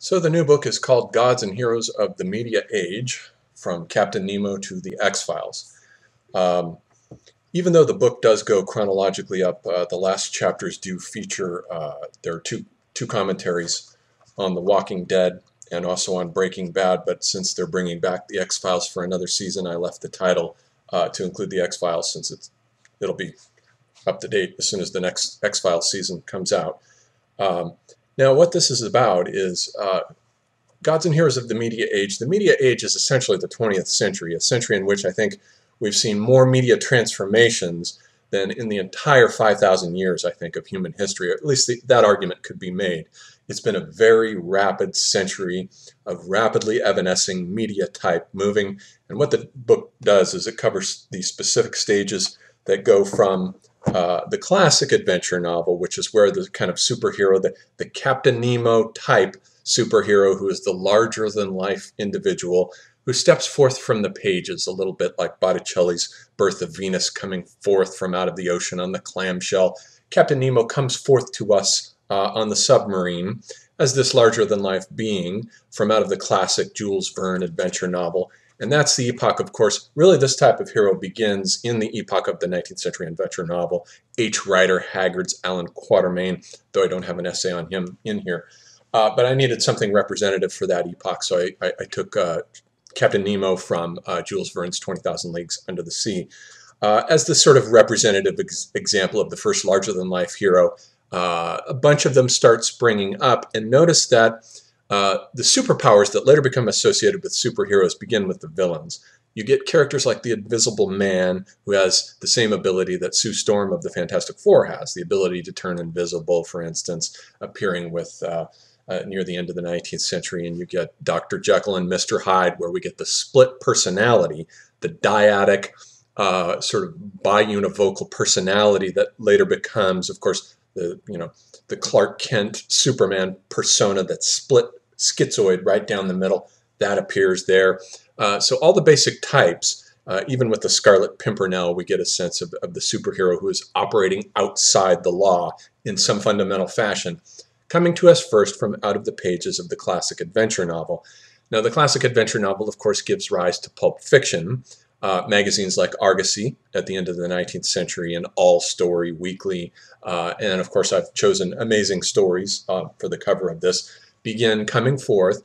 So the new book is called Gods and Heroes of the Media Age, From Captain Nemo to the X-Files. Um, Even though the book does go chronologically up, the last chapters do feature, there are two commentaries on The Walking Dead and also on Breaking Bad, but since they're bringing back the X-Files for another season, I left the title to include the X-Files since it'll be up to date as soon as the next X-Files season comes out. Um, Now, what this is about is Gods and Heroes of the Media Age. The media age is essentially the 20th century, a century in which I think we've seen more media transformations than in the entire 5,000 years, I think, of human history. Or at least that argument could be made. It's been a very rapid century of rapidly evanescing media type moving. And what the book does is it covers the specific stages that go from the classic adventure novel, which is where the kind of superhero, the Captain Nemo type superhero who is the larger-than-life individual who steps forth from the pages, a little bit like Botticelli's Birth of Venus coming forth from out of the ocean on the clamshell. Captain Nemo comes forth to us on the submarine as this larger-than-life being from out of the classic Jules Verne adventure novel. And that's the epoch, of course. Really, this type of hero begins in the epoch of the 19th century adventure novel. H. Rider Haggard's Alan Quatermain, though I don't have an essay on him in here. But I needed something representative for that epoch, so I took Captain Nemo from Jules Verne's 20,000 Leagues Under the Sea as the sort of representative example of the first larger-than-life hero. A bunch of them start springing up, and notice that the superpowers that later become associated with superheroes begin with the villains. You get characters like the Invisible Man, who has the same ability that Sue Storm of the Fantastic Four has, the ability to turn invisible, for instance, appearing with near the end of the 19th century, and you get Dr. Jekyll and Mr. Hyde, where we get the split personality, the dyadic sort of biunivocal personality that later becomes, of course, the Clark Kent Superman persona that's split schizoid right down the middle. That appears there. So all the basic types, even with the Scarlet Pimpernel, we get a sense of the superhero who is operating outside the law in some fundamental fashion, coming to us first from out of the pages of the classic adventure novel. Now, the classic adventure novel, of course, gives rise to pulp fiction. Magazines like Argosy at the end of the 19th century and All Story Weekly, and of course I've chosen Amazing Stories for the cover of this, begin coming forth.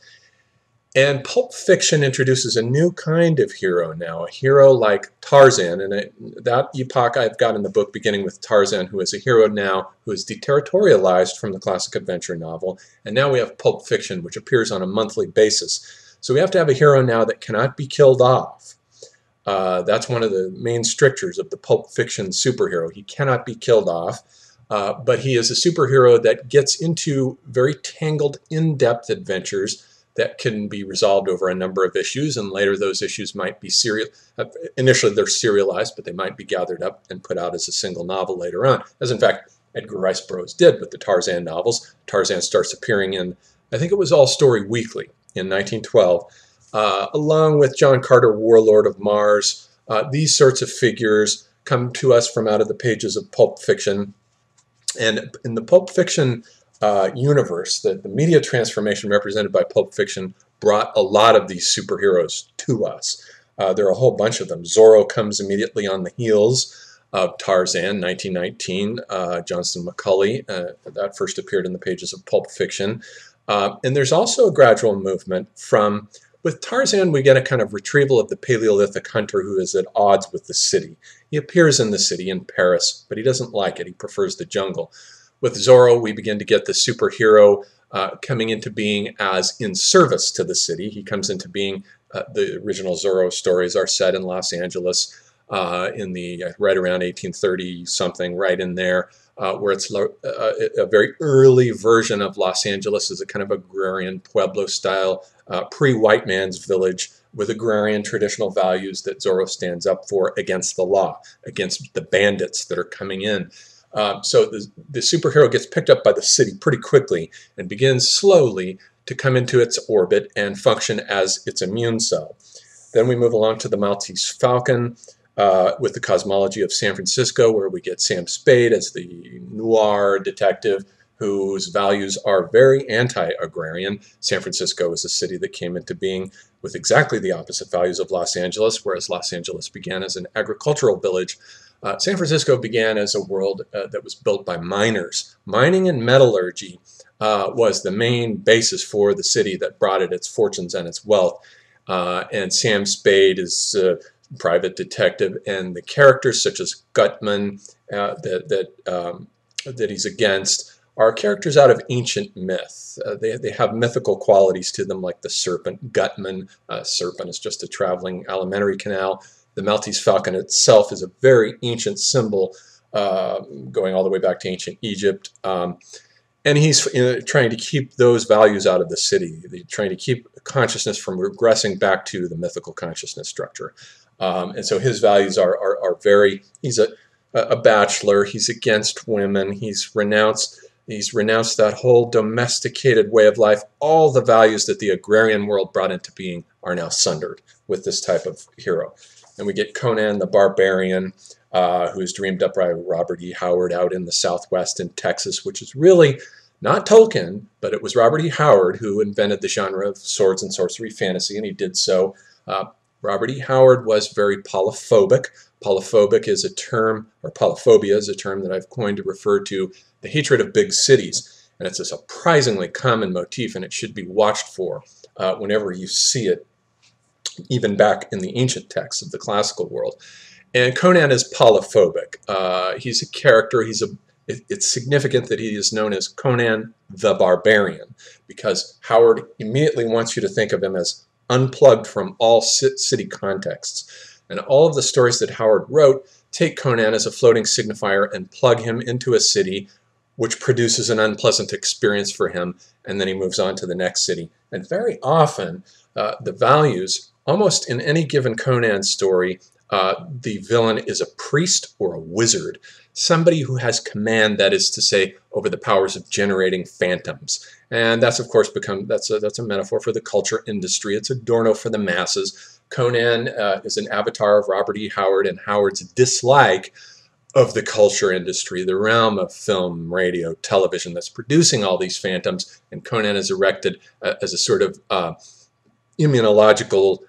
And pulp fiction introduces a new kind of hero now, a hero like Tarzan. And that epoch I've got in the book, beginning with Tarzan, who is a hero now who is deterritorialized from the classic adventure novel. And now we have pulp fiction, which appears on a monthly basis. So we have to have a hero now that cannot be killed off. That's one of the main strictures of the pulp fiction superhero. He cannot be killed off, but he is a superhero that gets into very tangled, in-depth adventures that can be resolved over a number of issues, and later those issues might be initially they're serialized, but they might be gathered up and put out as a single novel later on, as in fact Edgar Rice Burroughs did with the Tarzan novels. Tarzan starts appearing in, I think it was All Story Weekly in 1912, along with John Carter, Warlord of Mars. These sorts of figures come to us from out of the pages of pulp fiction. And in the pulp fiction universe, the media transformation represented by pulp fiction brought a lot of these superheroes to us. There are a whole bunch of them. Zorro comes immediately on the heels of Tarzan, 1919. Johnston McCulley, that first appeared in the pages of pulp fiction. And there's also a gradual movement from, with Tarzan, we get a kind of retrieval of the Paleolithic hunter who is at odds with the city. He appears in the city in Paris, but he doesn't like it. He prefers the jungle. With Zorro, we begin to get the superhero coming into being as in service to the city. He comes into being, the original Zorro stories are set in Los Angeles in the right around 1830-something, right in there, where it's a very early version of Los Angeles as a kind of agrarian Pueblo-style pre-white man's village with agrarian traditional values that Zorro stands up for against the law, against the bandits that are coming in. So the superhero gets picked up by the city pretty quickly and begins slowly to come into its orbit and function as its immune cell. Then we move along to the Maltese Falcon with the cosmology of San Francisco, where we get Sam Spade as the noir detective whose values are very anti-agrarian. San Francisco is a city that came into being with exactly the opposite values of Los Angeles, whereas Los Angeles began as an agricultural village. San Francisco began as a world that was built by miners. Mining and metallurgy was the main basis for the city that brought it its fortunes and its wealth. And Sam Spade is a private detective, and the characters such as Gutman that he's against are characters out of ancient myth. They have mythical qualities to them, like the serpent. Gutman, serpent is just a traveling alimentary canal. The Maltese falcon itself is a very ancient symbol, going all the way back to ancient Egypt. And he's trying to keep those values out of the city, trying to keep consciousness from regressing back to the mythical consciousness structure. And so his values are very, he's a bachelor, he's against women, he's renounced that whole domesticated way of life. All the values that the agrarian world brought into being are now sundered with this type of hero. And we get Conan the Barbarian, who is dreamed up by Robert E. Howard out in the Southwest in Texas, which is really not Tolkien, but it was Robert E. Howard who invented the genre of swords and sorcery fantasy, and he did so. Robert E. Howard was very polyphobic. Polyphobic is a term, or polyphobia is a term that I've coined to refer to the hatred of big cities. And it's a surprisingly common motif, and it should be watched for whenever you see it, even back in the ancient texts of the classical world. And Conan is polyphobic. He's a character, it's significant that he is known as Conan the Barbarian, because Howard immediately wants you to think of him as unplugged from all city contexts. And all of the stories that Howard wrote take Conan as a floating signifier and plug him into a city, which produces an unpleasant experience for him, and then he moves on to the next city. And very often, the values, almost in any given Conan story, the villain is a priest or a wizard, somebody who has command, that is to say, over the powers of generating phantoms. And that's, of course, that's a metaphor for the culture industry. It's Adorno for the masses. Conan is an avatar of Robert E. Howard and Howard's dislike of the culture industry, the realm of film, radio, television that's producing all these phantoms. And Conan is erected as a sort of immunological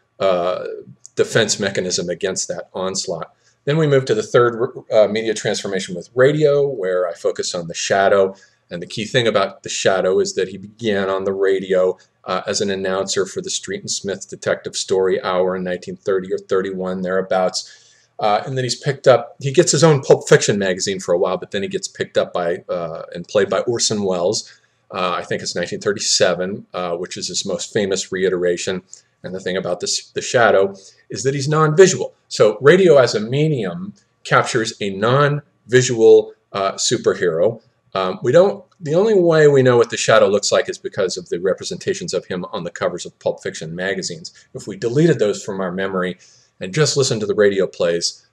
defense mechanism against that onslaught. Then we move to the third media transformation with radio, where I focus on the Shadow. And the key thing about the Shadow is that he began on the radio as an announcer for the Street and Smith Detective Story Hour in 1930 or 31, thereabouts. And then he's picked up, he gets his own Pulp Fiction magazine for a while, but then he gets picked up by and played by Orson Welles. I think it's 1937, which is his most famous reiteration. And the thing about the Shadow is that he's non-visual. So radio as a medium captures a non-visual superhero. The only way we know what the Shadow looks like is because of the representations of him on the covers of Pulp Fiction magazines. If we deleted those from our memory and just listened to the radio plays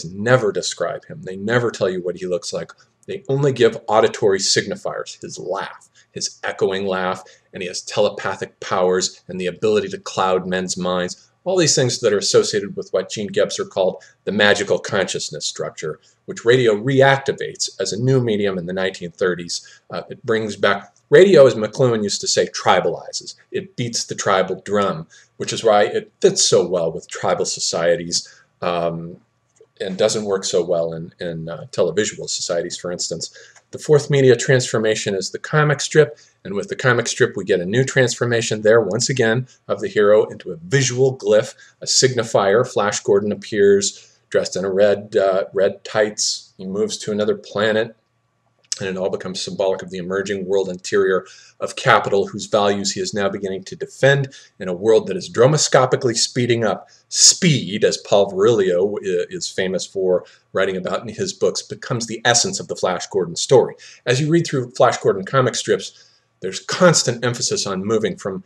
never describe him. They never tell you what he looks like. They only give auditory signifiers, his laugh, his echoing laugh, and he has telepathic powers and the ability to cloud men's minds. All these things that are associated with what Gene Gebser called the magical consciousness structure, which radio reactivates as a new medium in the 1930s. It brings back, radio, as McLuhan used to say, tribalizes. It beats the tribal drum, which is why it fits so well with tribal societies and doesn't work so well in televisual societies, for instance. The fourth media transformation is the comic strip, and with the comic strip we get a new transformation there, once again, of the hero into a visual glyph, a signifier. Flash Gordon appears dressed in a red tights. He moves to another planet, and it all becomes symbolic of the emerging world interior of capital, whose values he is now beginning to defend in a world that is dromoscopically speeding up. Speed, as Paul Virilio is famous for writing about in his books, becomes the essence of the Flash Gordon story. As you read through Flash Gordon comic strips, there's constant emphasis on moving from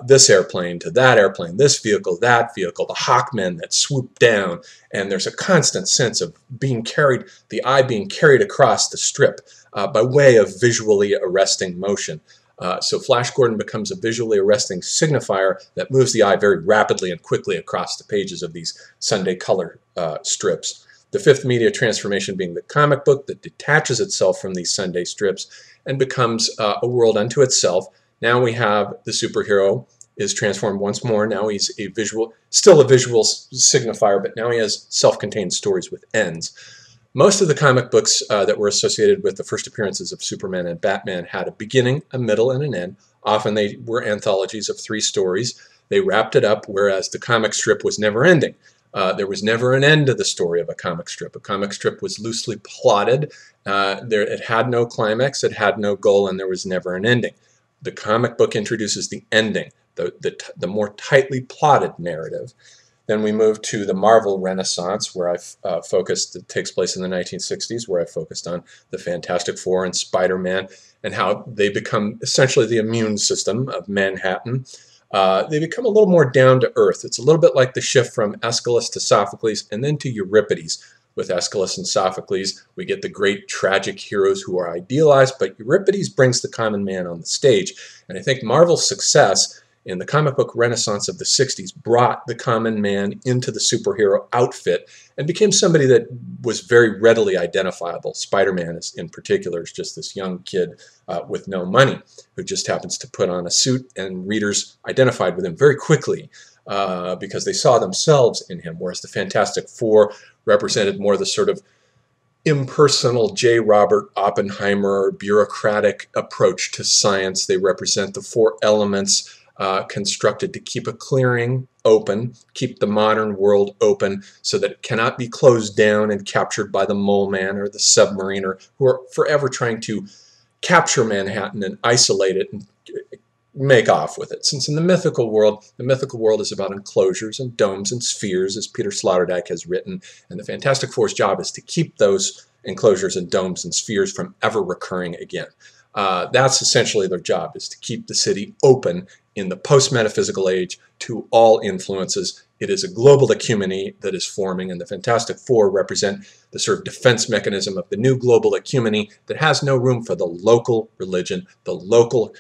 this airplane to that airplane, this vehicle, that vehicle, the Hawkmen that swoop down, and there's a constant sense of being carried, the eye being carried across the strip by way of visually arresting motion. So Flash Gordon becomes a visually arresting signifier that moves the eye very rapidly and quickly across the pages of these Sunday color strips. The fifth media transformation being the comic book that detaches itself from these Sunday strips and becomes a world unto itself. Now we have the superhero is transformed once more. Now he's a visual, still a visual signifier, but now he has self-contained stories with ends. Most of the comic books that were associated with the first appearances of Superman and Batman had a beginning, a middle, and an end. Often they were anthologies of 3 stories. They wrapped it up, whereas the comic strip was never ending. There was never an end to the story of a comic strip. A comic strip was loosely plotted. It had no climax, it had no goal, and there was never an ending. The comic book introduces the ending, the more tightly plotted narrative. Then we move to the Marvel Renaissance, where I've focused, it takes place in the 1960s, where I focused on the Fantastic Four and Spider-Man and how they become essentially the immune system of Manhattan. They become a little more down to earth. It's a little bit like the shift from Aeschylus to Sophocles and then to Euripides. With Aeschylus and Sophocles, we get the great tragic heroes who are idealized, but Euripides brings the common man on the stage. And I think Marvel's success in the comic book renaissance of the 60s brought the common man into the superhero outfit and became somebody that was very readily identifiable. Spider-Man in particular is just this young kid with no money who just happens to put on a suit, and readers identified with him very quickly because they saw themselves in him, whereas the Fantastic Four represented more the sort of impersonal J. Robert Oppenheimer bureaucratic approach to science. They represent the 4 elements constructed to keep a clearing open, keep the modern world open so that it cannot be closed down and captured by the mole man or the submariner, who are forever trying to capture Manhattan and isolate it and make off with it. Since in the mythical world is about enclosures and domes and spheres, as Peter Sloterdijk has written, and the Fantastic Four's job is to keep those enclosures and domes and spheres from ever recurring again. That's essentially their job, is to keep the city open in the post-metaphysical age to all influences. It is a global ecumeny that is forming, and the Fantastic Four represent the sort of defense mechanism of the new global ecumeny that has no room for the local religion, the local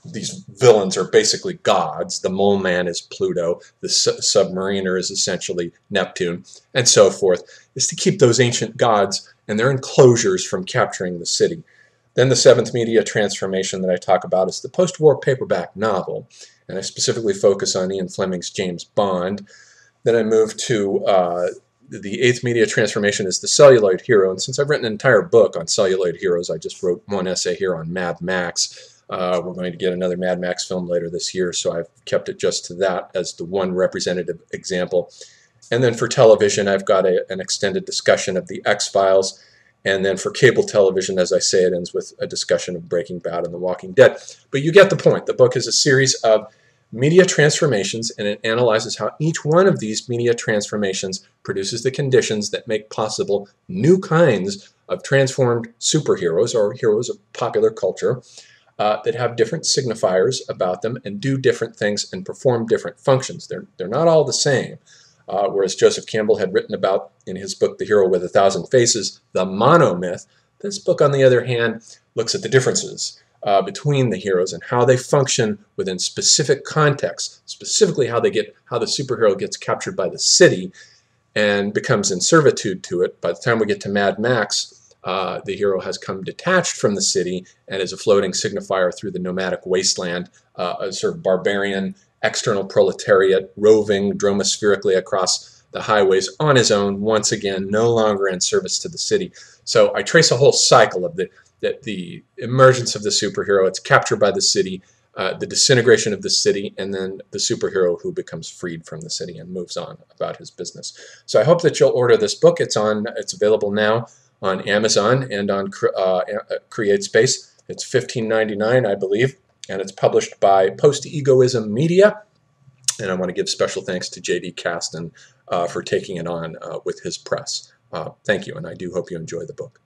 these villains are basically gods. The mole man is Pluto, the submariner is essentially Neptune, and so forth, is to keep those ancient gods and their enclosures from capturing the city. Then the 7th media transformation that I talk about is the post-war paperback novel, and I specifically focus on Ian Fleming's James Bond. Then I move to the 8th media transformation is the celluloid hero, and since I've written an entire book on celluloid heroes, I just wrote one essay here on Mad Max. We're going to get another Mad Max film later this year, so I've kept it just to that as the one representative example. And then for television, I've got an extended discussion of the X-Files. And then for cable television, as I say, it ends with a discussion of Breaking Bad and The Walking Dead. But you get the point. The book is a series of media transformations, and it analyzes how each one of these media transformations produces the conditions that make possible new kinds of transformed superheroes or heroes of popular culture that have different signifiers about them and do different things and perform different functions. They're not all the same. Whereas Joseph Campbell had written about in his book, The Hero with a Thousand Faces, the monomyth, this book, on the other hand, looks at the differences between the heroes and how they function within specific contexts, specifically how the superhero gets captured by the city and becomes in servitude to it. By the time we get to Mad Max, the hero has come detached from the city and is a floating signifier through the nomadic wasteland, a sort of barbarian external proletariat roving dromospherically across the highways on his own, once again, no longer in service to the city. So I trace a whole cycle of the emergence of the superhero, its capture by the city, the disintegration of the city, and then the superhero who becomes freed from the city and moves on about his business. So I hope that you'll order this book. It's available now on Amazon and on CreateSpace. It's $15.99, I believe. And it's published by Post-Egoism Media. And I want to give special thanks to J.D. Kasten for taking it on with his press. Thank you, and I do hope you enjoy the book.